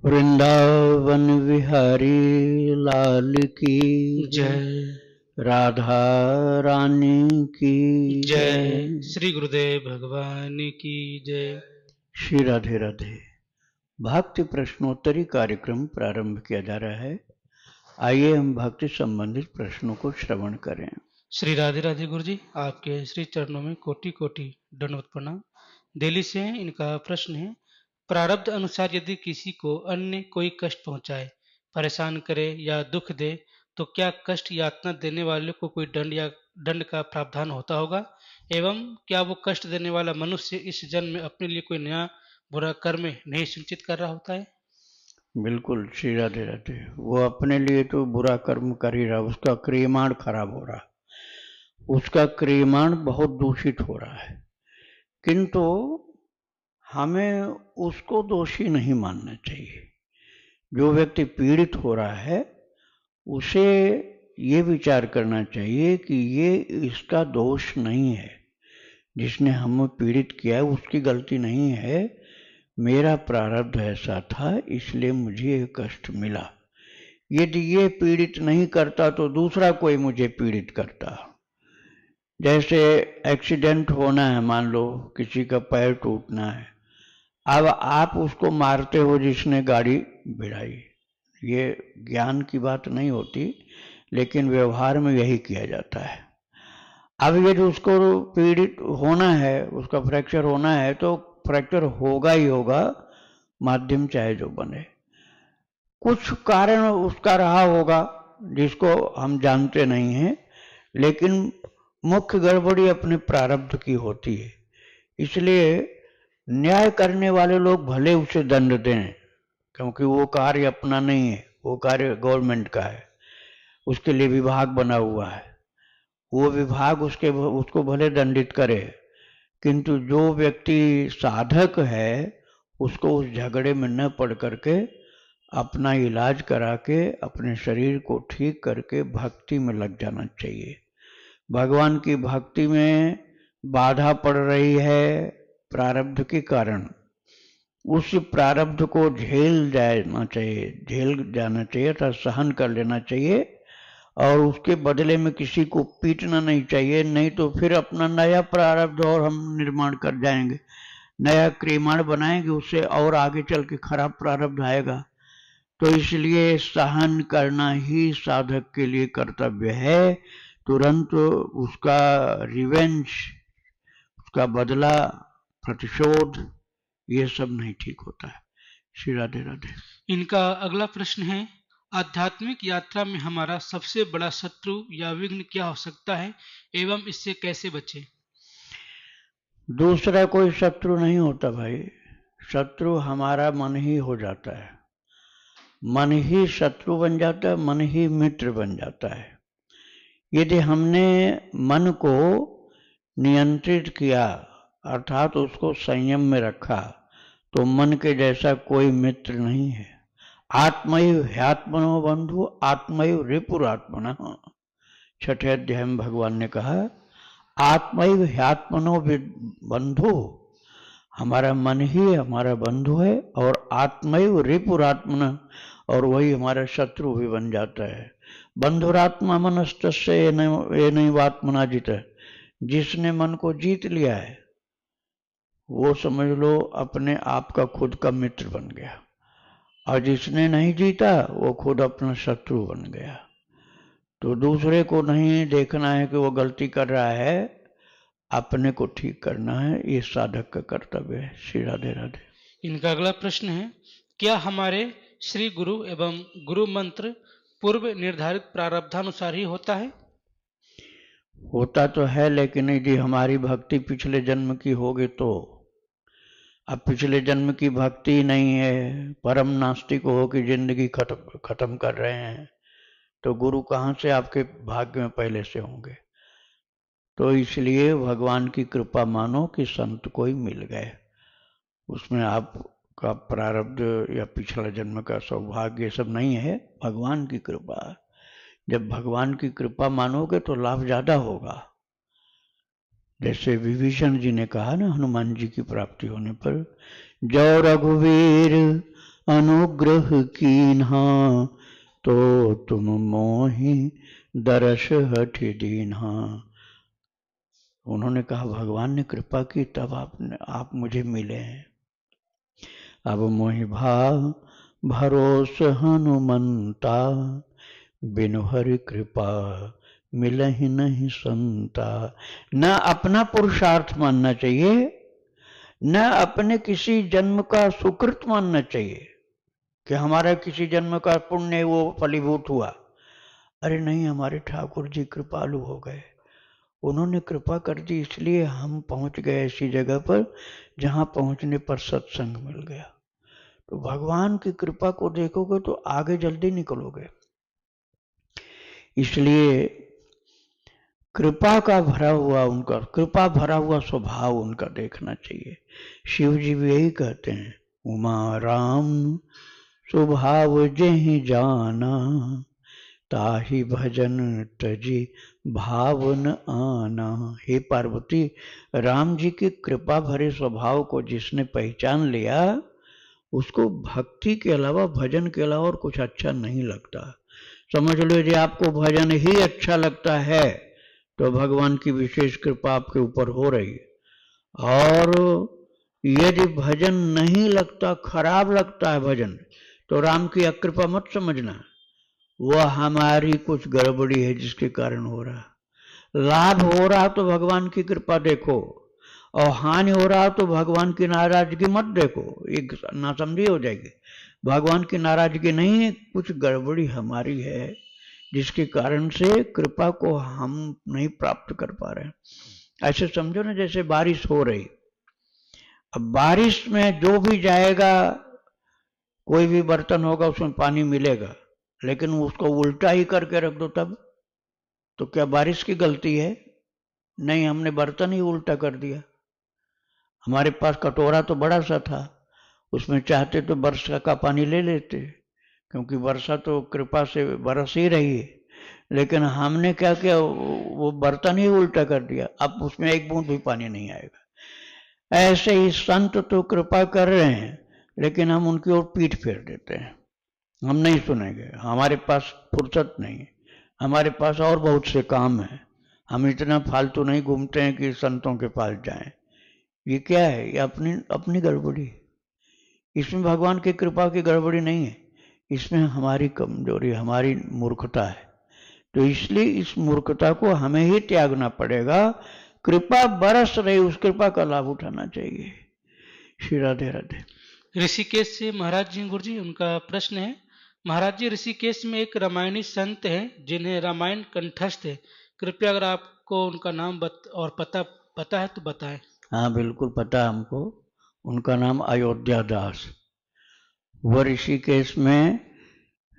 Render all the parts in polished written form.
वृंदावन विहारी लाल की जय। राधा रानी की जय। श्री गुरुदेव भगवान की जय। श्री राधे राधे। भक्ति प्रश्नोत्तरी कार्यक्रम प्रारंभ किया जा रहा है। आइए हम भक्ति संबंधित प्रश्नों को श्रवण करें। श्री राधे राधे गुरु जी, आपके श्री चरणों में कोटि कोटि दंडवत प्रणाम। दिल्ली से हैं। इनका प्रश्न है, प्रारब्ध अनुसार यदि किसी को अन्य कोई कष्ट पहुंचाए, परेशान करे या दुख दे, तो क्या कष्ट यातना देने वाले को कोई दंड या दंड का प्रावधान होता होगा? एवं क्या वो कष्ट देने वाला मनुष्य इस जन्म में अपने लिए कोई नया बुरा कर्म नहीं संचित कर रहा होता है? बिल्कुल, श्री राधे राधे। वो अपने लिए तो बुरा कर्म कर ही रहा, उसका क्रियमाण खराब हो रहा, उसका क्रियमाण बहुत दूषित हो रहा है। किंतु हमें उसको दोषी नहीं मानना चाहिए। जो व्यक्ति पीड़ित हो रहा है उसे ये विचार करना चाहिए कि ये इसका दोष नहीं है, जिसने हमें पीड़ित किया है उसकी गलती नहीं है, मेरा प्रारब्ध ऐसा था इसलिए मुझे ये कष्ट मिला। यदि ये पीड़ित नहीं करता तो दूसरा कोई मुझे पीड़ित करता। जैसे एक्सीडेंट होना है, मान लो किसी का पैर टूटना है, अब आप उसको मारते हो जिसने गाड़ी भिड़ाई। ये ज्ञान की बात नहीं होती, लेकिन व्यवहार में यही किया जाता है। अब यदि उसको पीड़ित होना है, उसका फ्रैक्चर होना है, तो फ्रैक्चर होगा ही होगा, माध्यम चाहे जो बने। कुछ कारण उसका रहा होगा जिसको हम जानते नहीं हैं, लेकिन मुख्य गड़बड़ी अपने प्रारब्ध की होती है। इसलिए न्याय करने वाले लोग भले उसे दंड दें, क्योंकि वो कार्य अपना नहीं है, वो कार्य गवर्नमेंट का है, उसके लिए विभाग बना हुआ है, वो विभाग उसको भले दंडित करे। किंतु जो व्यक्ति साधक है उसको उस झगड़े में न पड़ करके अपना इलाज करा के अपने शरीर को ठीक करके भक्ति में लग जाना चाहिए। भगवान की भक्ति में बाधा पड़ रही है प्रारब्ध के कारण, उस प्रारब्ध को झेल जाना चाहिए अर्थात सहन कर लेना चाहिए, और उसके बदले में किसी को पीटना नहीं चाहिए, नहीं तो फिर अपना नया प्रारब्ध और हम निर्माण कर जाएंगे, नया क्रियमाण बनाएंगे, उससे और आगे चल के खराब प्रारब्ध आएगा। तो इसलिए सहन करना ही साधक के लिए कर्तव्य है। तुरंत उसका रिवेंज, उसका बदला, प्रतिशोध, ये सब नहीं ठीक होता है। श्री राधे राधे। इनका अगला प्रश्न है, आध्यात्मिक यात्रा में हमारा सबसे बड़ा शत्रु या विघ्न क्या हो सकता है एवं इससे कैसे बचें? दूसरा कोई शत्रु नहीं होता भाई, शत्रु हमारा मन ही हो जाता है। मन ही शत्रु बन जाता है, मन ही मित्र बन जाता है। यदि हमने मन को नियंत्रित किया अर्थात उसको संयम में रखा, तो मन के जैसा कोई मित्र नहीं है। आत्मैव ह्यात्मनो बंधु आत्मैव रिपुरात्मनः, छठे अध्याय में भगवान ने कहा आत्मैव ह्यात्मनो बंधु, हमारा मन ही हमारा बंधु है, और आत्मैव रिपुरात्मनः, और वही हमारा शत्रु भी बन जाता है। बंधुरात्मा मनस्तस्य येनैवात्मना जितः, जिसने मन को जीत लिया है वो समझ लो अपने आप का खुद का मित्र बन गया, और जिसने नहीं जीता वो खुद अपना शत्रु बन गया। तो दूसरे को नहीं देखना है कि वो गलती कर रहा है, अपने को ठीक करना है, ये साधक का कर्तव्य है। श्री राधे राधे। इनका अगला प्रश्न है, क्या हमारे श्री गुरु एवं गुरु मंत्र पूर्व निर्धारित प्रारब्धानुसार ही होता है? होता तो है, लेकिन यदि हमारी भक्ति पिछले जन्म की होगी तो। अब पिछले जन्म की भक्ति नहीं है, परम नास्तिक हो कि जिंदगी खत्म कर रहे हैं, तो गुरु कहाँ से आपके भाग्य में पहले से होंगे। तो इसलिए भगवान की कृपा मानो कि संत कोई मिल गए, उसमें आपका प्रारब्ध या पिछला जन्म का सौभाग्य सब नहीं है, भगवान की कृपा। जब भगवान की कृपा मानोगे तो लाभ ज्यादा होगा। जैसे विभीषण जी ने कहा ना, हनुमान जी की प्राप्ति होने पर, जो रघुवीर अनुग्रह कीन्हा, तो तुम मोहि दरस हठ दीन्हा। उन्होंने कहा भगवान ने कृपा की तब आप मुझे मिले हैं। अब मोहि भाव भरोस हनुमंता, बिनु हरि कृपा मिलहि नहीं संता। न अपना पुरुषार्थ मानना चाहिए, न अपने किसी जन्म का सुकृत मानना चाहिए कि हमारा किसी जन्म का पुण्य वो फलीभूत हुआ। अरे नहीं, हमारे ठाकुर जी कृपालु हो गए, उन्होंने कृपा कर दी, इसलिए हम पहुंच गए ऐसी जगह पर जहां पहुंचने पर सत्संग मिल गया। तो भगवान की कृपा को देखोगे तो आगे जल्दी निकलोगे। इसलिए कृपा का भरा हुआ उनका, कृपा भरा हुआ स्वभाव उनका देखना चाहिए। शिव जी भी यही कहते हैं, उमा राम स्वभाव जेहि जाना, ताहि भजन तजी भावन आना। हे पार्वती, राम जी की कृपा भरे स्वभाव को जिसने पहचान लिया, उसको भक्ति के अलावा, भजन के अलावा और कुछ अच्छा नहीं लगता। समझ लो यदि आपको भजन ही अच्छा लगता है तो भगवान की विशेष कृपा आपके ऊपर हो रही है। और यदि भजन नहीं लगता, खराब लगता है भजन, तो राम की अकृपा मत समझना, वह हमारी कुछ गड़बड़ी है जिसके कारण हो रहा। लाभ हो रहा तो भगवान की कृपा देखो, और हानि हो रहा तो भगवान की नाराजगी मत देखो, एक नासमझी हो जाएगी। भगवान की नाराजगी नहीं है, कुछ गड़बड़ी हमारी है जिसके कारण से कृपा को हम नहीं प्राप्त कर पा रहे हैं। ऐसे समझो ना, जैसे बारिश हो रही, अब बारिश में जो भी जाएगा, कोई भी बर्तन होगा उसमें पानी मिलेगा, लेकिन उसको उल्टा ही करके रख दो तब तो क्या बारिश की गलती है? नहीं, हमने बर्तन ही उल्टा कर दिया। हमारे पास कटोरा तो बड़ा सा था, उसमें चाहते तो वर्षा का पानी ले लेते, क्योंकि वर्षा तो कृपा से बरस ही रही है, लेकिन हमने क्या किया, वो बर्तन ही उल्टा कर दिया, अब उसमें एक बूंद भी पानी नहीं आएगा। ऐसे ही संत तो कृपा कर रहे हैं, लेकिन हम उनकी ओर पीठ फेर देते हैं, हम नहीं सुनेंगे, हमारे पास फुर्सत नहीं है, हमारे पास और बहुत से काम है, हम इतना फालतू नहीं घूमते हैं कि संतों के पास जाएं। ये क्या है? ये अपनी अपनी गड़बड़ी। इसमें भगवान की कृपा की गड़बड़ी नहीं है, इसमें हमारी कमजोरी, हमारी मूर्खता है। तो इसलिए इस मूर्खता को हमें ही त्यागना पड़ेगा। कृपा बरस रही, उस कृपा का लाभ उठाना चाहिए। श्री राधे राधे। ऋषिकेश से महाराज जी गुरु जी, उनका प्रश्न है, महाराज जी ऋषिकेश में एक रामायणी संत है जिन्हें रामायण कंठस्थ है, कृपया अगर आपको उनका नाम और पता है तो बताएं। हाँ बिल्कुल पता हमको, उनका नाम अयोध्या दास। वह ऋषिकेश में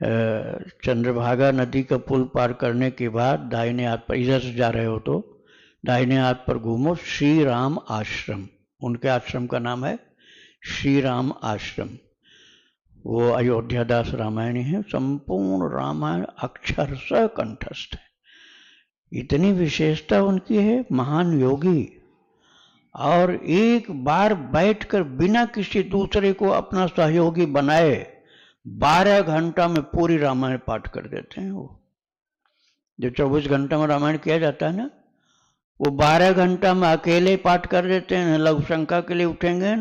चंद्रभागा नदी का पुल पार करने के बाद दाहिने हाथ पर, इधर से जा रहे हो तो दाहिने हाथ पर घूमो, श्री राम आश्रम, उनके आश्रम का नाम है श्री राम आश्रम। वो अयोध्या दास रामायणी है, संपूर्ण रामायण अक्षरशः कंठस्थ है, इतनी विशेषता उनकी है। महान योगी, और एक बार बैठकर बिना किसी दूसरे को अपना सहयोगी बनाए 12 घंटा में पूरी रामायण पाठ कर देते हैं। वो जो 24 घंटा में रामायण किया जाता है ना, वो 12 घंटा में अकेले पाठ कर देते हैं। न लघु शंका के लिए उठेंगे,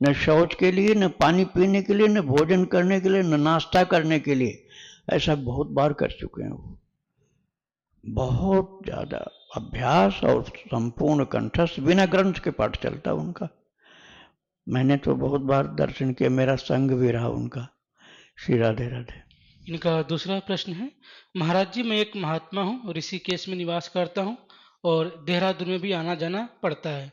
न शौच के लिए, न पानी पीने के लिए, न भोजन करने के लिए, न नाश्ता करने के लिए। ऐसा बहुत बार कर चुके हैं वो, बहुत ज्यादा अभ्यास और संपूर्ण कंठस्थ, बिना ग्रंथ के पाठ चलता उनका। मैंने तो बहुत बार दर्शन किया, मेरा संग भी रहा उनका। श्री राधे राधे। इनका दूसरा प्रश्न है, महाराज जी मैं एक महात्मा हूँ, ऋषिकेश में निवास करता हूँ और देहरादून में भी आना जाना पड़ता है।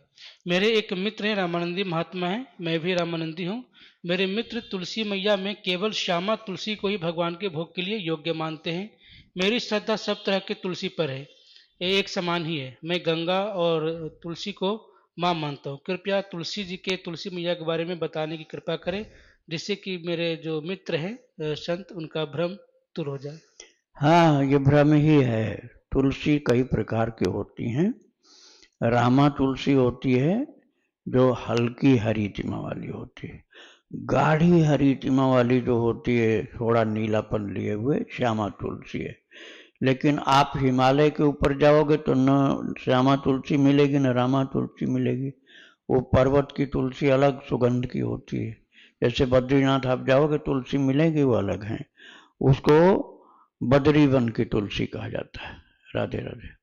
मेरे एक मित्र हैं, रामानंदी महात्मा हैं, मैं भी रामानंदी हूँ। मेरे मित्र तुलसी मैया में केवल श्यामा तुलसी को ही भगवान के भोग के लिए योग्य मानते हैं। मेरी श्रद्धा सब तरह के तुलसी पर है, ये एक समान ही है। मैं गंगा और तुलसी को माँ मानता हूँ। कृपया तुलसी जी के, तुलसी मैया के बारे में बताने की कृपा करें, जिससे कि मेरे जो मित्र हैं संत, उनका भ्रम दूर हो जाए। हाँ, ये भ्रम ही है। तुलसी कई प्रकार की होती हैं। रामा तुलसी होती है जो हल्की हरी तिमा वाली होती है। गाढ़ी हरी तिमा वाली जो होती है, थोड़ा नीलापन लिए हुए, श्यामा तुलसी है। लेकिन आप हिमालय के ऊपर जाओगे तो न श्यामा तुलसी मिलेगी न रामा तुलसी मिलेगी। वो पर्वत की तुलसी अलग सुगंध की होती है। जैसे बद्रीनाथ आप जाओगे तुलसी मिलेगी, वो अलग है। उसको बद्री वन की तुलसी कहा जाता है। राधे राधे।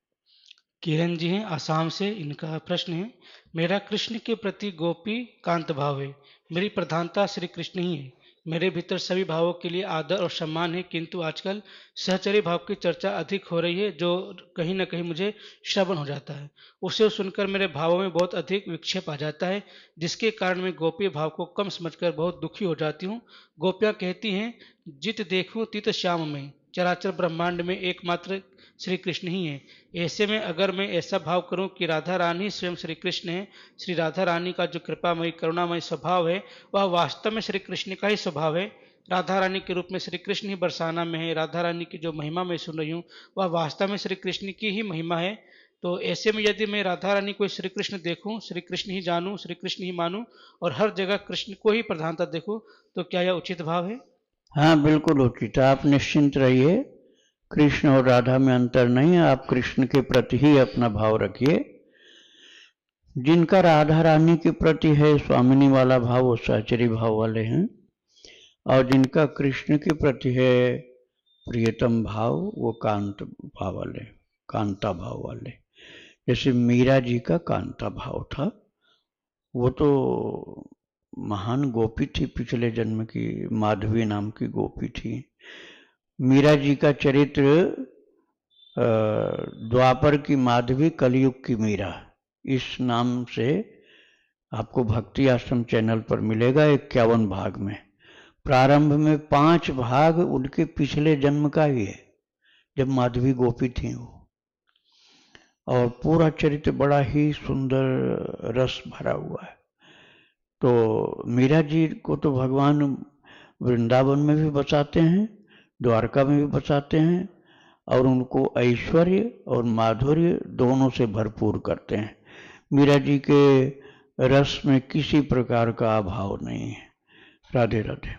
किरण जी हैं आसाम से। इनका प्रश्न है, मेरा कृष्ण के प्रति गोपी कांत भाव है। मेरी प्रधानता श्री कृष्ण ही है। मेरे भीतर सभी भावों के लिए आदर और सम्मान है, किंतु आजकल सहचरी भाव की चर्चा अधिक हो रही है, जो कहीं न कहीं मुझे श्रवण हो जाता है। उसे सुनकर मेरे भावों में बहुत अधिक विक्षेप आ जाता है, जिसके कारण मैं गोपी भाव को कम समझकर बहुत दुखी हो जाती हूँ। गोपियाँ कहती हैं, जित देखूं तित श्याम में, चराचर ब्रह्मांड में एकमात्र श्री कृष्ण ही है। ऐसे में अगर मैं ऐसा भाव करूं कि राधा रानी स्वयं श्री कृष्ण है, श्री राधा रानी का जो कृपामयी करुणामयी स्वभाव है वह वास्तव में श्री कृष्ण का ही स्वभाव है। राधा रानी के रूप में श्री कृष्ण ही बरसाना में है। राधा रानी की जो महिमा मैं सुन रही हूँ वह वास्तव में श्री कृष्ण की ही महिमा है। तो ऐसे में यदि मैं राधा रानी को श्री कृष्ण देखूं, श्री कृष्ण ही जानूं, श्री कृष्ण ही मानूं और हर जगह कृष्ण को ही प्रधानता देखूं, तो क्या यह उचित भाव है? हाँ बिल्कुल उचित। आप निश्चिंत रहिए, कृष्ण और राधा में अंतर नहीं है। आप कृष्ण के प्रति ही अपना भाव रखिए। जिनका राधा रानी के प्रति है स्वामिनी वाला भाव, वो सहचरी भाव वाले हैं, और जिनका कृष्ण के प्रति है प्रियतम भाव, वो कांत भाव वाले, कांता भाव वाले। जैसे मीरा जी का कांता भाव था, वो तो महान गोपी थी, पिछले जन्म की माधवी नाम की गोपी थी। मीरा जी का चरित्र द्वापर की माधवी, कलयुग की मीरा, इस नाम से आपको भक्ति आश्रम चैनल पर मिलेगा 51 भाग में। प्रारंभ में 5 भाग उनके पिछले जन्म का ही है, जब माधवी गोपी थी वो। और पूरा चरित्र बड़ा ही सुंदर रस भरा हुआ है। तो मीरा जी को तो भगवान वृंदावन में भी बसाते हैं, द्वारका में भी बसाते हैं, और उनको ऐश्वर्य और माधुर्य दोनों से भरपूर करते हैं। मीरा जी के रस में किसी प्रकार का अभाव नहीं है। राधे राधे।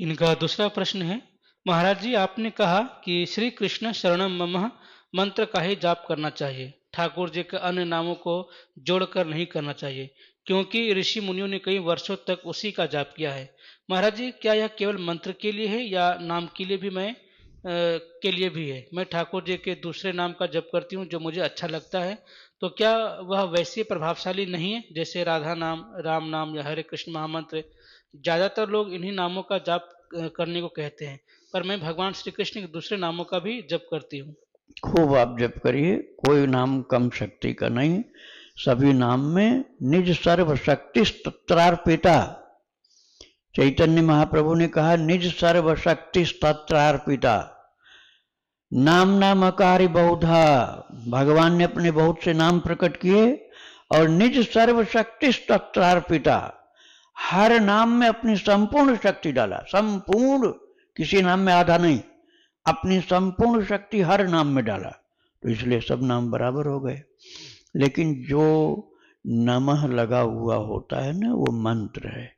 इनका दूसरा प्रश्न है, महाराज जी आपने कहा कि श्री कृष्ण शरणम मम मंत्र का ही जाप करना चाहिए, ठाकुर जी के अन्य नामों को जोड़कर नहीं करना चाहिए, क्योंकि ऋषि मुनियों ने कई वर्षों तक उसी का जाप किया है। महाराज जी क्या यह केवल मंत्र के लिए है या नाम के लिए भी के लिए भी है? मैं ठाकुर जी के दूसरे नाम का जप करती हूँ जो मुझे अच्छा लगता है, तो क्या वह वैसे प्रभावशाली नहीं है जैसे राधा नाम, राम नाम या हरे कृष्ण महामंत्र? ज़्यादातर लोग इन्हीं नामों का जाप करने को कहते हैं, पर मैं भगवान श्री कृष्ण के दूसरे नामों का भी जप करती हूँ। खूब आप जप करिए, कोई नाम कम शक्ति का नहीं। सभी नाम में निज सर्व शक्ति तत्रार्पिता। चैतन्य महाप्रभु ने कहा, निज सर्व शक्ति तत्रार्पिता। नाम नामकारी बहुधा, भगवान ने अपने बहुत से नाम प्रकट किए, और निज सर्व शक्ति तत्रार्पिता, हर नाम में अपनी संपूर्ण शक्ति डाला। संपूर्ण, किसी नाम में आधा नहीं, अपनी संपूर्ण शक्ति हर नाम में डाला, तो इसलिए सब नाम बराबर हो गए। लेकिन जो नमः लगा हुआ होता है ना, वो मंत्र है।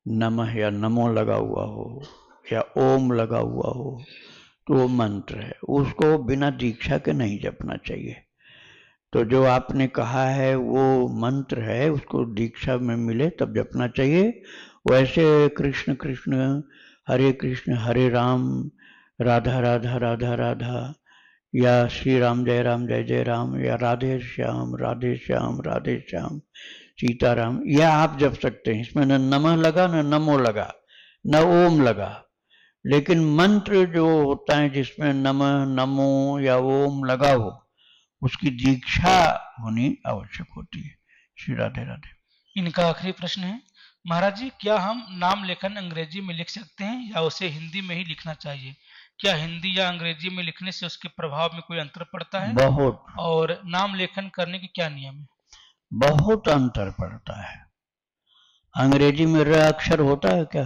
नमः या नमो लगा हुआ हो या ओम लगा हुआ हो, तो वो मंत्र है, उसको बिना दीक्षा के नहीं जपना चाहिए। तो जो आपने कहा है वो मंत्र है, उसको दीक्षा में मिले तब जपना चाहिए। वैसे कृष्ण कृष्ण, कृष्ण हरे राम, राधा राधा राधा राधा, या श्री राम जय जय राम, या राधे श्याम राधे श्याम राधे श्याम सीताराम, यह आप जप सकते हैं। इसमें न नमः लगा, न नमो लगा, न ओम लगा। लेकिन मंत्र जो होता है जिसमें नमः नमो या ओम लगा हो, उसकी दीक्षा होनी आवश्यक होती है। श्री राधे राधे। इनका आखिरी प्रश्न है, महाराज जी क्या हम नाम लेखन अंग्रेजी में लिख सकते हैं या उसे हिंदी में ही लिखना चाहिए? क्या हिंदी या अंग्रेजी में लिखने से उसके प्रभाव में कोई अंतर पड़ता है? बहुत और नाम लेखन करने के क्या नियम है? बहुत अंतर पड़ता है। अंग्रेजी में र अक्षर होता है क्या?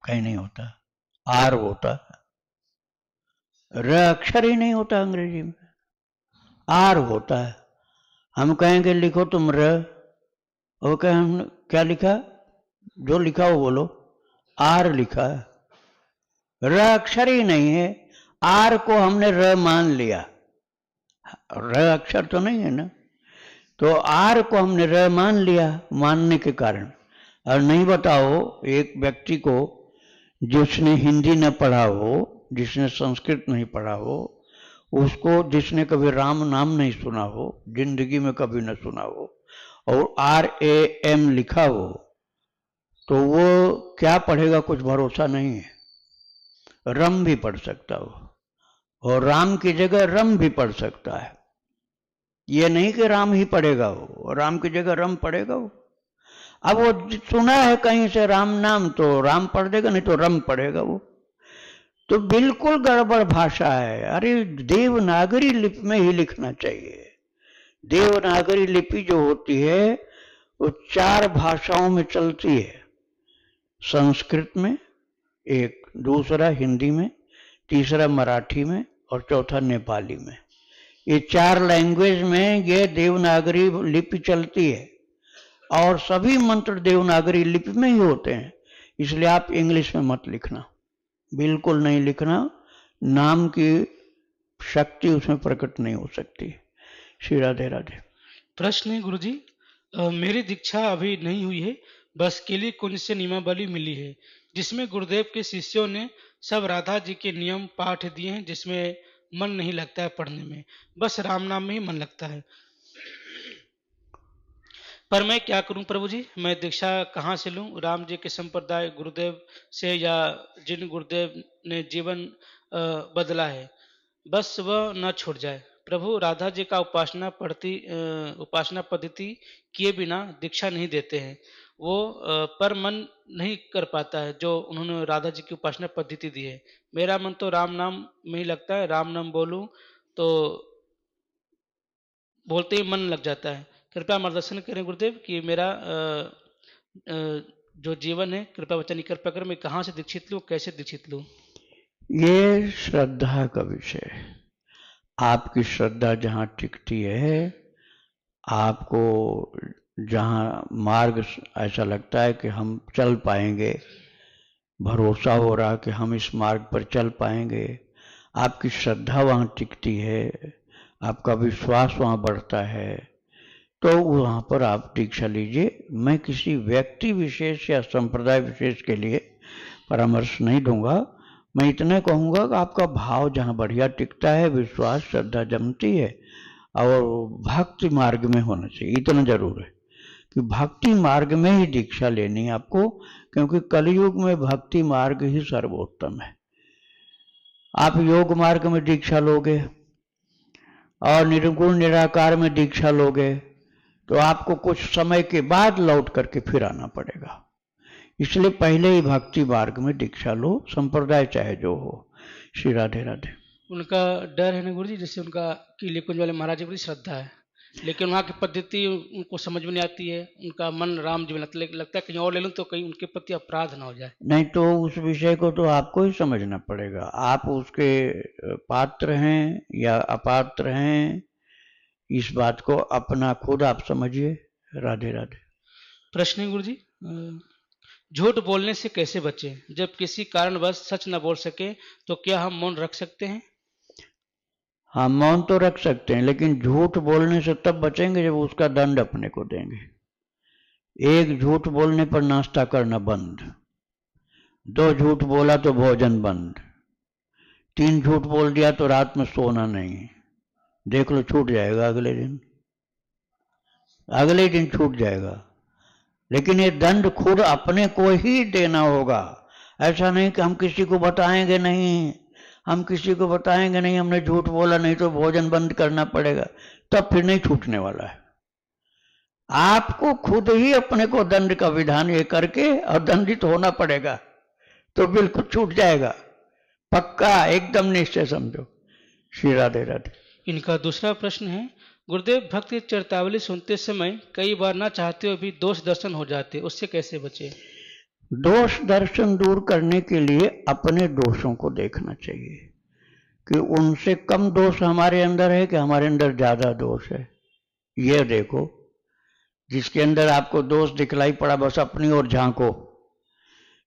कहीं नहीं होता। आर होता है, र अक्षर ही नहीं होता अंग्रेजी में, आर होता है। हम कहेंगे लिखो तुम र, वो कहे हमने क्या लिखा, जो लिखा वो बोलो। आर लिखा है, र अक्षर ही नहीं है, आर को हमने र मान लिया, र अक्षर तो नहीं है ना, तो आर को हमने र मान लिया, मानने के कारण। और नहीं बताओ, एक व्यक्ति को जिसने हिंदी न पढ़ा हो, जिसने संस्कृत नहीं पढ़ा हो, उसको जिसने कभी राम नाम नहीं सुना हो, जिंदगी में कभी न सुना हो, और RAM लिखा हो, तो वो क्या पढ़ेगा कुछ भरोसा नहीं है। रम भी पढ़ सकता हो, और राम की जगह रम भी पढ़ सकता है। ये नहीं कि राम ही पढ़ेगा वो, राम की जगह रम पढ़ेगा वो। अब वो सुना है कहीं से राम नाम, तो राम पढ़ देगा, नहीं तो रम पढ़ेगा वो। तो बिल्कुल गड़बड़ भाषा है। अरे देवनागरी लिपि में ही लिखना चाहिए। देवनागरी लिपि जो होती है वो 4 भाषाओं में चलती है, संस्कृत में एक, दूसरा हिंदी में, तीसरा मराठी में, और चौथा नेपाली में। ये 4 लैंग्वेज में ये देवनागरी लिपि चलती है, और सभी मंत्र देवनागरी लिपि में ही होते हैं। इसलिए आप इंग्लिश में मत लिखना, बिल्कुल नहीं लिखना, नाम की शक्ति उसमें प्रकट नहीं हो सकती। श्री राधे राधे। प्रश्न है गुरुजी, मेरी दीक्षा अभी नहीं हुई है, बस केली कुंज से नियमावली मिली है, जिसमें गुरुदेव के शिष्यों ने सब राधा जी के नियम पाठ दिए हैं, जिसमें मन नहीं लगता है पढ़ने में, बस राम नाम में ही मन लगता है। पर मैं क्या करूं प्रभु जी, मैं दीक्षा कहाँ से लूं? राम जी के संप्रदाय गुरुदेव से, या जिन गुरुदेव ने जीवन बदला है, बस वह न छूट जाए। प्रभु राधा जी का उपासना पद्धति किए बिना दीक्षा नहीं देते हैं, वो पर मन नहीं कर पाता है जो उन्होंने राधा जी की उपासना पद्धति दी है। मेरा मन तो राम नाम में ही लगता है, राम नाम बोलूं तो बोलते ही मन लग जाता है। कृपया मार्गदर्शन करें गुरुदेव कि मेरा जो जीवन है, कृपया वचन कृपया कर, मैं कहाँ से दीक्षित लूँ, कैसे दीक्षित लूँ? ये श्रद्धा का विषय है। आपकी श्रद्धा जहाँ टिकती है, आपको जहाँ मार्ग ऐसा लगता है कि हम चल पाएंगे, भरोसा हो रहा कि हम इस मार्ग पर चल पाएंगे, आपकी श्रद्धा वहाँ टिकती है, आपका विश्वास वहाँ बढ़ता है, तो वहाँ पर आप दीक्षा लीजिए। मैं किसी व्यक्ति विशेष या संप्रदाय विशेष के लिए परामर्श नहीं दूंगा। मैं इतना कहूँगा कि आपका भाव जहाँ बढ़िया टिकता है, विश्वास श्रद्धा जमती है, और भक्ति मार्ग में होना चाहिए। इतना जरूर है कि भक्ति मार्ग में ही दीक्षा लेनी है आपको, क्योंकि कलयुग में भक्ति मार्ग ही सर्वोत्तम है। आप योग मार्ग में दीक्षा लोगे और निर्गुण निराकार में दीक्षा लोगे, तो आपको कुछ समय के बाद लौट करके फिर आना पड़ेगा। इसलिए पहले ही भक्ति मार्ग में दीक्षा लो, संप्रदाय चाहे जो हो। श्री राधे राधे। उनका डर है ना गुरु जी, जैसे उनका किले कुंज वाले महाराज जी की श्रद्धा है, लेकिन वहाँ की पद्धति उनको समझ में नहीं आती है, उनका मन राम जी में लगता है कहीं और ले लूँ तो कहीं उनके प्रति अपराध ना हो जाए। नहीं तो उस विषय को तो आपको ही समझना पड़ेगा। आप उसके पात्र हैं या अपात्र हैं, इस बात को अपना खुद आप समझिए। राधे राधे। प्रश्न है गुरु जी, झूठ बोलने से कैसे बचें? जब किसी कारणवश सच न बोल सके तो क्या हम मौन रख सकते हैं? हाँ, मौन तो रख सकते हैं, लेकिन झूठ बोलने से तब बचेंगे जब उसका दंड अपने को देंगे। एक झूठ बोलने पर नाश्ता करना बंद, 2 झूठ बोला तो भोजन बंद, 3 झूठ बोल दिया तो रात में सोना नहीं। देख लो, छूट जाएगा अगले दिन छूट जाएगा। लेकिन ये दंड खुद अपने को ही देना होगा। ऐसा नहीं कि हम किसी को बताएंगे नहीं, हमने झूठ बोला नहीं तो भोजन बंद करना पड़ेगा, तब फिर नहीं छूटने वाला है। आपको खुद ही अपने को दंड का विधान ये करके और दंडित होना पड़ेगा, तो बिल्कुल छूट जाएगा, पक्का, एकदम निश्चय समझो। श्री राधे राधे। इनका दूसरा प्रश्न है, गुरुदेव भक्ति चरितावली सुनते समय कई बार ना चाहते हुए भी दोष दर्शन हो जाते, उससे कैसे बचे? दोष दर्शन दूर करने के लिए अपने दोषों को देखना चाहिए कि उनसे कम दोष हमारे अंदर है कि हमारे अंदर ज्यादा दोष है। यह देखो, जिसके अंदर आपको दोष दिखलाई पड़ा बस अपनी ओर झांको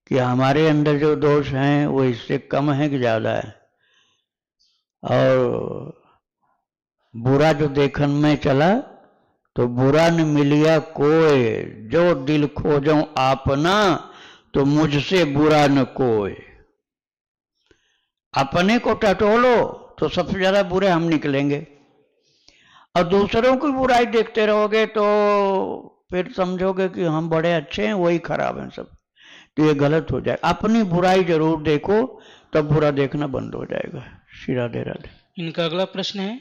कि हमारे अंदर जो दोष हैं वो इससे कम है कि ज्यादा है। और बुरा जो देखन में चला तो बुरा न मिलिया कोय, जो दिल खोजो आपना तो मुझसे बुरा न कोय। अपने को टटोलो तो सबसे ज्यादा बुरे हम निकलेंगे, और दूसरों की बुराई देखते रहोगे तो फिर समझोगे कि हम बड़े अच्छे हैं, वही खराब हैं सब। तो ये गलत हो जाएगा। अपनी बुराई जरूर देखो, तब बुरा देखना बंद हो जाएगा। श्री राधे राधे। इनका अगला प्रश्न है,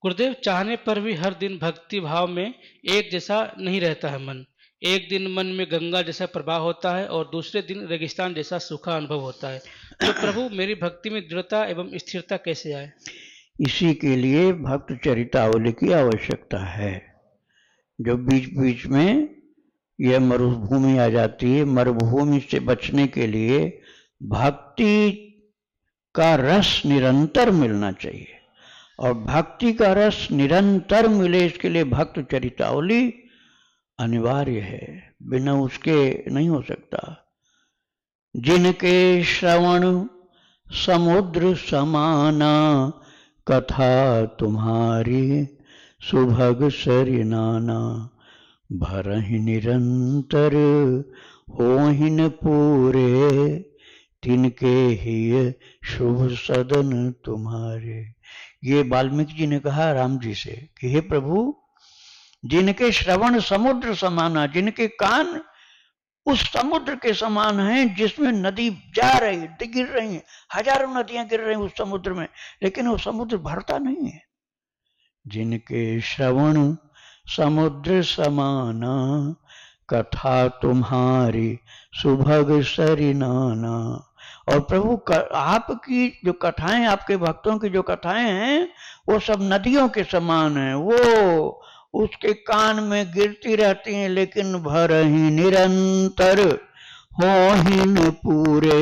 गुरुदेव चाहने पर भी हर दिन भक्ति भाव में एक जैसा नहीं रहता है मन। एक दिन मन में गंगा जैसा प्रवाह होता है और दूसरे दिन रेगिस्तान जैसा सूखा अनुभव होता है। तो प्रभु मेरी भक्ति में दृढ़ता एवं स्थिरता कैसे आए? इसी के लिए भक्त चरितावली की आवश्यकता है। जो बीच बीच में यह मरुभूमि आ जाती है, मरुभूमि से बचने के लिए भक्ति का रस निरंतर मिलना चाहिए, और भक्ति का रस निरंतर मिले इसके लिए भक्त चरितावली अनिवार्य है, बिना उसके नहीं हो सकता। जिनके श्रवण समुद्र समाना, कथा तुम्हारी सुभग सरिनाना। भरहि निरंतर होहिन पूरे, तिनके ही शुभ सदन तुम्हारे। ये वाल्मीकि जी ने कहा राम जी से कि हे प्रभु, जिनके श्रवण समुद्र समाना, जिनके कान उस समुद्र के समान हैं जिसमें नदी जा रही, गिर रही है, हजारों नदियां गिर रही उस समुद्र में, लेकिन वो समुद्र भरता नहीं है। जिनके श्रवण समुद्र समाना, कथा तुम्हारी सुभग सरिनाना। और प्रभु आपकी जो कथाएं, आपके भक्तों की जो कथाएं हैं वो सब नदियों के समान है। वो उसके कान में गिरती रहती हैं, लेकिन भरहि निरंतर होहिन पूरे।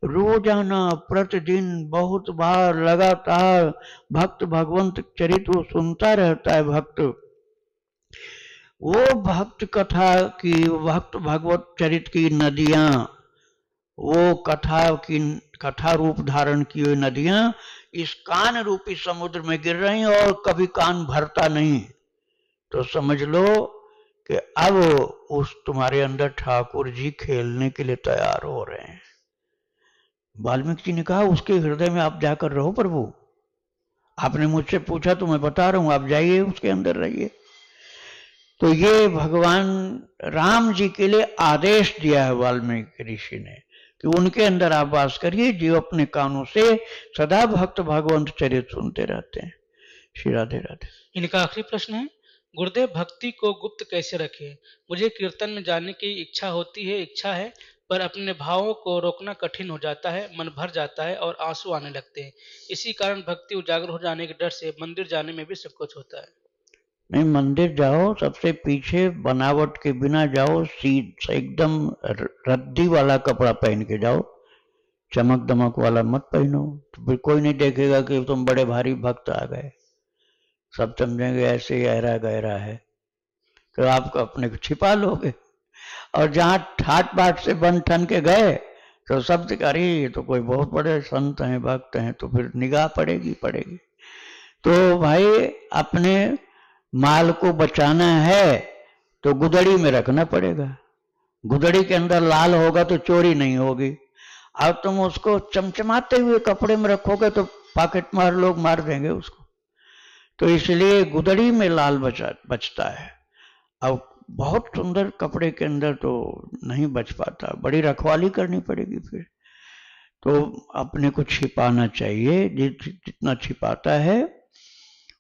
रोजाना प्रतिदिन बहुत बार लगातार भक्त भगवंत चरित्र सुनता रहता है। भक्त वो भक्त कथा की, भक्त भगवत चरित्र की नदियां, वो कथा रूप धारण की हुई नदियां इस कान रूपी समुद्र में गिर रही और कभी कान भरता नहीं। तो समझ लो कि अब उस तुम्हारे अंदर ठाकुर जी खेलने के लिए तैयार हो रहे हैं। वाल्मीकि जी ने कहा उसके हृदय में आप जाकर रहो प्रभु। आपने मुझसे पूछा तो मैं बता रहा हूं, आप जाइए उसके अंदर रहिए। तो ये भगवान राम जी के लिए आदेश दिया है वाल्मीकि ऋषि ने कि उनके अंदर आप वास करिए, जो अपने कानों से सदा भक्त भगवंत चरित्र सुनते रहते हैं। श्री राधे राधे। इनका आखिरी प्रश्न है, गुरुदेव भक्ति को गुप्त कैसे रखें? मुझे कीर्तन में जाने की इच्छा है, पर अपने भावों को रोकना कठिन हो जाता है, मन भर जाता है और आंसू आने लगते हैं। इसी कारण भक्ति उजागर हो जाने के डर से मंदिर जाने में भी संकोच होता है। नहीं, मंदिर जाओ, सबसे पीछे बनावट के बिना जाओ, एकदम रद्दी वाला कपड़ा पहन के जाओ, चमक दमक वाला मत पहनो, तो फिर कोई नहीं देखेगा कि तुम बड़े भारी भक्त आ गए। सब समझेंगे ऐसे ही गहरा गहरा है, तो आप अपने को छिपा लोगे। और जहां ठाट बाट से बन ठन के गए तो सब अरे ये तो कोई बहुत बड़े संत हैं, भक्त हैं, तो फिर निगाह पड़ेगी। तो भाई अपने माल को बचाना है तो गुदड़ी में रखना पड़ेगा। गुदड़ी के अंदर लाल होगा तो चोरी नहीं होगी। अब तुम उसको चमचमाते हुए कपड़े में रखोगे तो पॉकेट मार लोग मार देंगे उसको। तो इसलिए गुदड़ी में लाल बचता है। अब बहुत सुंदर कपड़े के अंदर तो नहीं बच पाता, बड़ी रखवाली करनी पड़ेगी फिर। तो अपने को छिपाना चाहिए, जितना छिपाता है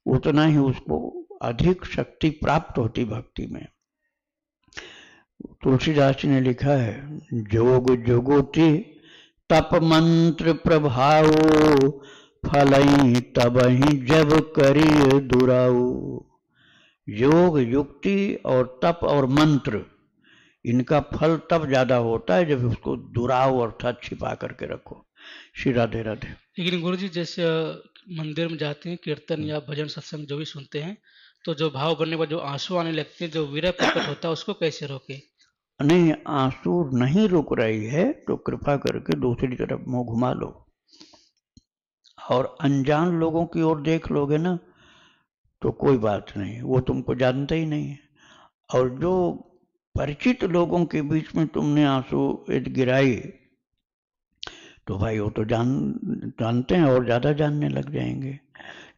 उतना ही उसको अधिक शक्ति प्राप्त होती भक्ति में। तुलसीदास जी ने लिखा है, जोग जोगोति तप मंत्र प्रभाव, फलई तबहि जब करिय दुराऊ। योग युक्ति और तप और मंत्र, इनका फल तब ज्यादा होता है जब उसको दुराव अर्थात छिपा करके रखो। श्री राधे राधे। लेकिन गुरु जी, जैसे मंदिर में जाते हैं, कीर्तन या भजन सत्संग जो भी सुनते हैं, तो जो भाव बनने के बाद जो आंसू आने लगते हैं, जो विरह प्रकट होता है, उसको कैसे रोके? नहीं, आंसू नहीं रुक रही है तो कृपा करके दूसरी तरफ मुंह घुमा लो, और अनजान लोगों की ओर देख लोगे ना तो कोई बात नहीं, वो तुमको जानते ही नहीं है। और जो परिचित लोगों के बीच में तुमने आंसू गिराई तो भाई वो तो जानते हैं और ज्यादा जानने लग जाएंगे।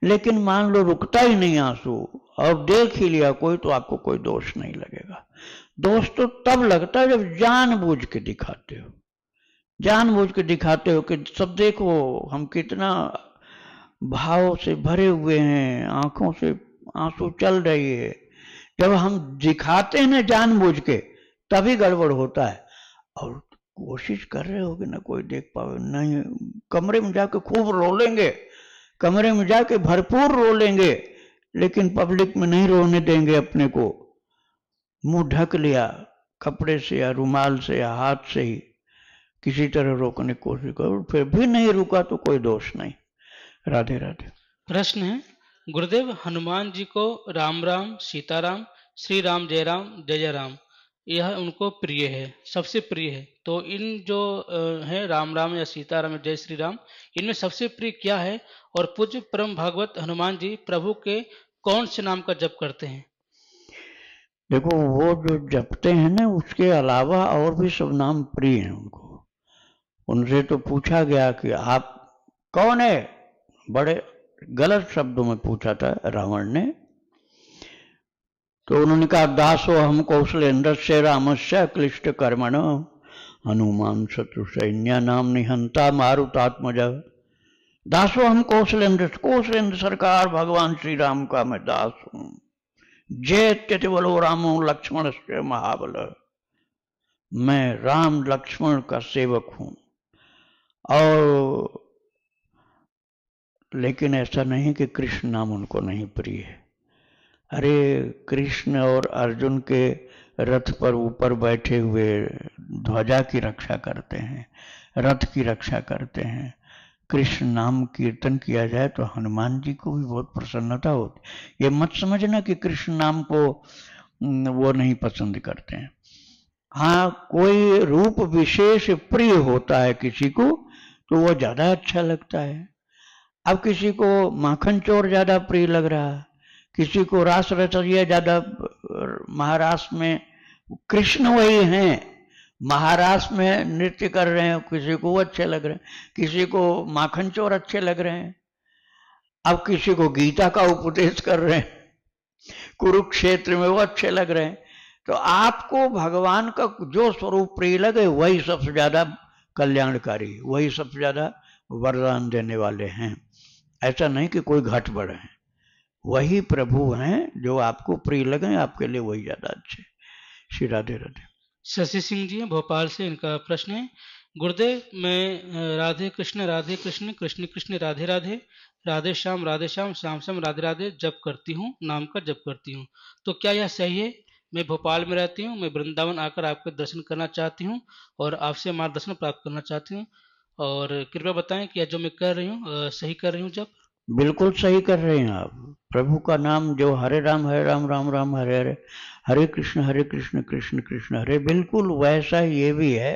लेकिन मान लो रुकता ही नहीं आंसू और देख ही लिया कोई, तो आपको कोई दोष नहीं लगेगा। दोष तो तब लगता है जब जानबूझ के दिखाते हो, जानबूझ के दिखाते हो कि सब देखो हम कितना भाव से भरे हुए हैं, आंखों से आंसू चल रही है। जब हम दिखाते हैं ना जानबूझ के, तभी गड़बड़ होता है। और कोशिश कर रहे होगे ना कोई देख पावे नहीं, कमरे में जाके खूब रोलेंगे, कमरे में जाके भरपूर रोलेंगे, लेकिन पब्लिक में नहीं रोने देंगे अपने को। मुंह ढक लिया कपड़े से या रुमाल से या हाथ से ही, किसी तरह रोकने की कोशिश करो, फिर भी नहीं रुका तो कोई दोष नहीं। राधे राधे। प्रश्न है, गुरुदेव हनुमान जी को राम राम, सीताराम, श्री राम, जय जय राम, यह उनको प्रिय है, सबसे प्रिय है। तो इन जो है राम राम या सीताराम, जय श्री राम, इनमें सबसे प्रिय क्या है? और पूज्य परम भागवत हनुमान जी प्रभु के कौन से नाम का जप करते हैं? देखो वो जो जपते हैं ना, उसके अलावा और भी सब नाम प्रिय हैं उनको। उनसे तो पूछा गया कि आप कौन है, बड़े गलत शब्दों में पूछा था रावण ने, तो उन्होंने कहा दासो हम कौशलेन्द्रस्य रामस्य क्लिष्ट कर्मण हनुमान शत्रु सैन्य नाम निहंता मारुतात्मज। दासो हम कौशलेन्द्र, कौशलेन्द्र सरकार भगवान श्री राम का मैं दास हूं। जय बोलो रामो लक्ष्मण से महाबल, मैं राम लक्ष्मण का सेवक हूं। और लेकिन ऐसा नहीं कि कृष्ण नाम उनको नहीं प्रिय है। अरे कृष्ण और अर्जुन के रथ पर ऊपर बैठे हुए ध्वजा की रक्षा करते हैं, रथ की रक्षा करते हैं। कृष्ण नाम कीर्तन किया जाए तो हनुमान जी को भी बहुत प्रसन्नता होती। ये मत समझना कि कृष्ण नाम को वो नहीं पसंद करते हैं। हाँ, कोई रूप विशेष प्रिय होता है किसी को तो वो ज्यादा अच्छा लगता है। अब किसी को माखन चोर ज्यादा प्रिय लग रहा है, किसी को रास रचैया ज्यादा, महाराष्ट्र में कृष्ण वही हैं, महाराष्ट्र में नृत्य कर रहे हैं, किसी को वो अच्छे लग रहे हैं, किसी को माखन चोर अच्छे लग रहे हैं, अब किसी को गीता का उपदेश कर रहे हैं कुरुक्षेत्र में, वो अच्छे लग रहे हैं। तो आपको भगवान का जो स्वरूप प्रिय लगे वही सबसे ज्यादा कल्याणकारी, वही सबसे ज्यादा वरदान देने वाले हैं। ऐसा नहीं कि कोई घट बढ़े हैं, वही प्रभु हैं जो आपको प्रिय लगे, आपके लिए वही ज्यादा अच्छे। श्री राधे राधे। शशि सिंह जी भोपाल से, इनका प्रश्न है, गुरुदेव मैं राधे कृष्ण कृष्ण कृष्ण राधे राधे, राधे श्याम श्याम श्याम राधे राधे जप करती हूँ, नाम का जप करती हूँ, तो क्या यह सही है? मैं भोपाल में रहती हूँ, मैं वृंदावन आकर आपके दर्शन करना चाहती हूँ और आपसे मार्गदर्शन प्राप्त करना चाहती हूँ, और कृपया बताएं कि यह जो मैं कर रही हूँ सही कर रही हूँ जप? बिल्कुल सही कर रहे हैं आप। प्रभु का नाम जो हरे राम राम राम हरे हरे, हरे कृष्ण कृष्ण कृष्ण हरे, बिल्कुल वैसा ये भी है।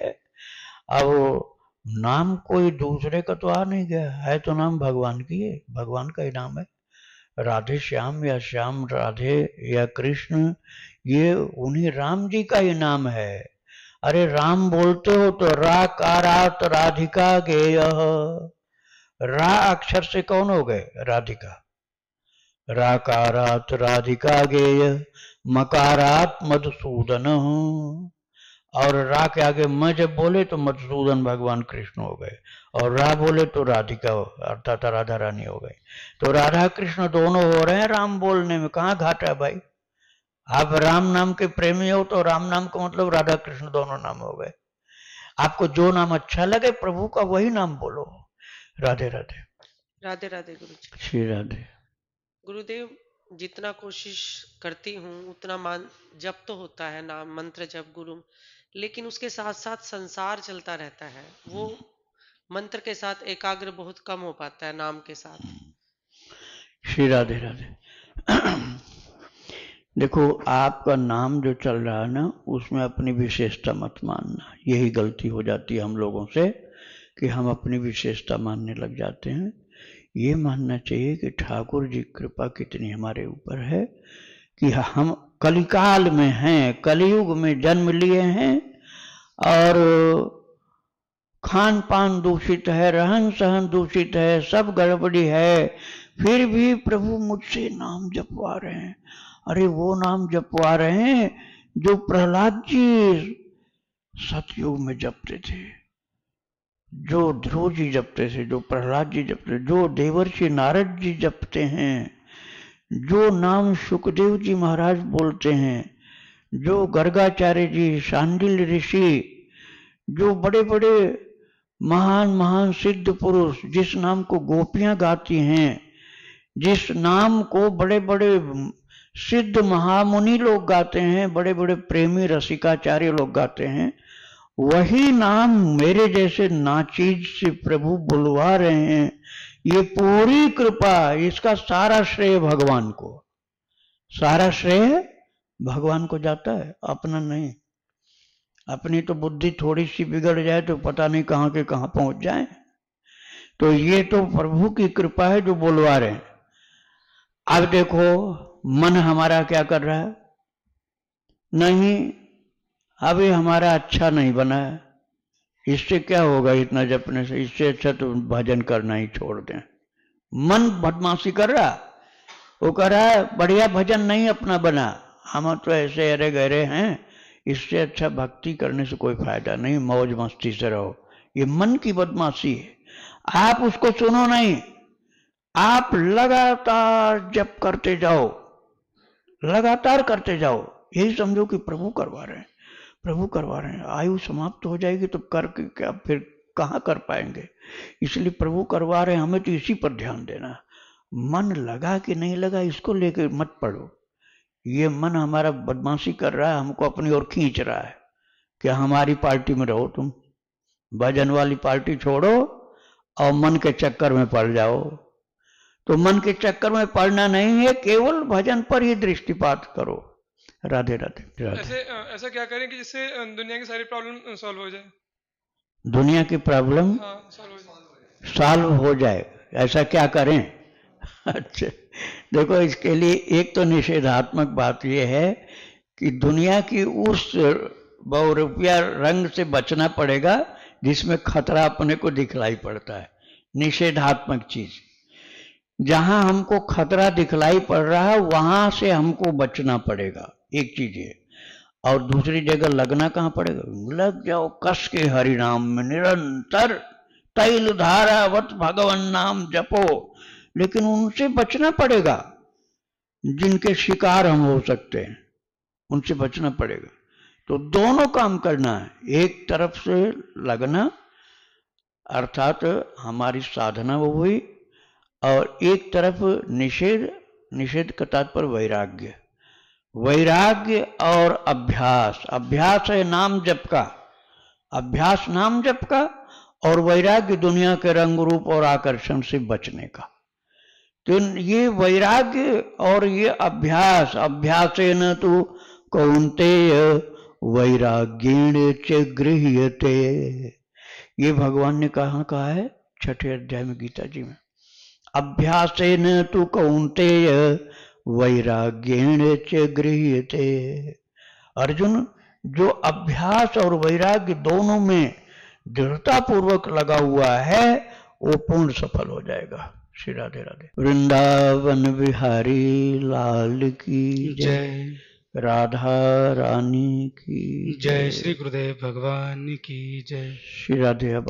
अब नाम कोई दूसरे का तो आ नहीं गया है, तो नाम भगवान की है, भगवान का ही नाम है। राधे श्याम या श्याम राधे या कृष्ण, ये उन्हीं राम जी का ही नाम है। अरे राम बोलते हो तो रा कारात राधिका गेय, रा अक्षर से कौन हो गए? राधिका। राकारात राधिका गेय, मकारात मधुसूदन, और रा के आगे म जब बोले तो मधुसूदन भगवान कृष्ण हो गए, और रा बोले तो राधिका अर्थात राधा रानी हो गई। तो राधा कृष्ण दोनों हो रहे हैं राम बोलने में, कहाँ घाटा है भाई? आप राम नाम के प्रेमी हो तो राम नाम का मतलब राधा कृष्ण दोनों नाम हो गए। आपको जो नाम अच्छा लगे प्रभु का वही नाम बोलो। राधे राधे। राधे राधे गुरुजी। श्री राधे। गुरुदेव जितना कोशिश करती हूँ उतना मान जप तो होता है, नाम मंत्र जप गुरु, लेकिन उसके साथ साथ संसार चलता रहता है, वो मंत्र के साथ एकाग्र बहुत कम हो पाता है नाम के साथ। श्री राधे राधे। देखो, आपका नाम जो चल रहा है ना, उसमें अपनी विशेषता मत मानना। यही गलती हो जाती है हम लोगों से कि हम अपनी विशेषता मानने लग जाते हैं। ये मानना चाहिए कि ठाकुर जी कृपा कितनी हमारे ऊपर है कि हम कलिकाल में हैं, कलयुग में जन्म लिए हैं और खान पान दूषित है, रहन सहन दूषित है, सब गड़बड़ी है, फिर भी प्रभु मुझसे नाम जपवा रहे हैं। अरे वो नाम जपवा रहे हैं जो प्रहलाद जी सतयुग में जपते थे, जो ध्रुव जी जपते थे, जो प्रहलाद जी जपते, जो देवर्षि नारद जी जपते हैं, जो नाम सुखदेव जी महाराज बोलते हैं, जो गर्गाचार्य जी, शांडिल ऋषि, जो बड़े बड़े महान महान सिद्ध पुरुष, जिस नाम को गोपियां गाती हैं, जिस नाम को बड़े बड़े सिद्ध महामुनि लोग गाते हैं, बड़े बड़े प्रेमी रसिकाचार्य लोग गाते हैं, वही नाम मेरे जैसे नाचीज से प्रभु बुलवा रहे हैं। ये पूरी कृपा, इसका सारा श्रेय भगवान को, सारा श्रेय भगवान को जाता है, अपना नहीं। अपनी तो बुद्धि थोड़ी सी बिगड़ जाए तो पता नहीं कहां के कहां पहुंच जाए। तो ये तो प्रभु की कृपा है जो बुलवा रहे हैं। अब देखो मन हमारा क्या कर रहा है, नहीं अभी हमारा अच्छा नहीं बना है, इससे क्या होगा इतना जपने से, इससे अच्छा तो भजन करना ही छोड़ दें। मन बदमाशी कर रहा, वो कह रहा है बढ़िया भजन नहीं अपना बना, हम तो ऐसे अरे गहरे हैं, इससे अच्छा भक्ति करने से कोई फायदा नहीं, मौज मस्ती से रहो। ये मन की बदमाशी है। आप उसको सुनो नहीं, आप लगातार जप करते जाओ, लगातार करते जाओ। यही समझो कि प्रभु करवा रहे हैं, प्रभु करवा रहे हैं। आयु समाप्त हो जाएगी तो करके क्या फिर कहाँ कर पाएंगे, इसलिए प्रभु करवा रहे हैं, हमें तो इसी पर ध्यान देना। मन लगा कि नहीं लगा इसको लेकर मत पड़ो। ये मन हमारा बदमाशी कर रहा है, हमको अपनी ओर खींच रहा है कि हमारी पार्टी में रहो, तुम भजन वाली पार्टी छोड़ो और मन के चक्कर में पड़ जाओ। तो मन के चक्कर में पड़ना नहीं है, केवल भजन पर ही दृष्टिपात करो। राधे राधे राधे। ऐसा क्या करें कि जिससे दुनिया की सारी प्रॉब्लम सॉल्व हो जाए? दुनिया की प्रॉब्लम सॉल्व हो जाए, ऐसा क्या करें? अच्छा देखो, इसके लिए एक तो निषेधात्मक बात यह है कि दुनिया की उस बहुरूपिया रंग से बचना पड़ेगा जिसमें खतरा अपने को दिखलाई पड़ता है। निषेधात्मक चीज, जहां हमको खतरा दिखलाई पड़ रहा है वहां से हमको बचना पड़ेगा, एक चीज है। और दूसरी जगह लगना कहां पड़ेगा? लग जाओ कस के हरि नाम में निरंतर, तैल धारावत भगवान नाम जपो। लेकिन उनसे बचना पड़ेगा जिनके शिकार हम हो सकते हैं, उनसे बचना पड़ेगा। तो दोनों काम करना है, एक तरफ से लगना अर्थात हमारी साधना हुई, और एक तरफ निषेध, निषेध का तात्पर्य वैराग्य, वैराग्य और अभ्यास। अभ्यास है नाम जप का, अभ्यास नाम जप का, और वैराग्य दुनिया के रंग रूप और आकर्षण से बचने का। तो ये वैराग्य और ये अभ्यास, अभ्यासेन तु कौन्तेय वैराग्येण च गृह्यते, ये भगवान ने कहा है 6ठे अध्याय में गीता जी में। अभ्यासेन तु कौन्तेय वैराग्येण च गृह्यते। अर्जुन, जो अभ्यास और वैराग्य दोनों में दृढ़ता पूर्वक लगा हुआ है वो पूर्ण सफल हो जाएगा। श्री राधे राधे। वृंदावन बिहारी लाल की जय, राधा रानी की जय, श्री गुरुदेव भगवान की जय। श्री राधे। अब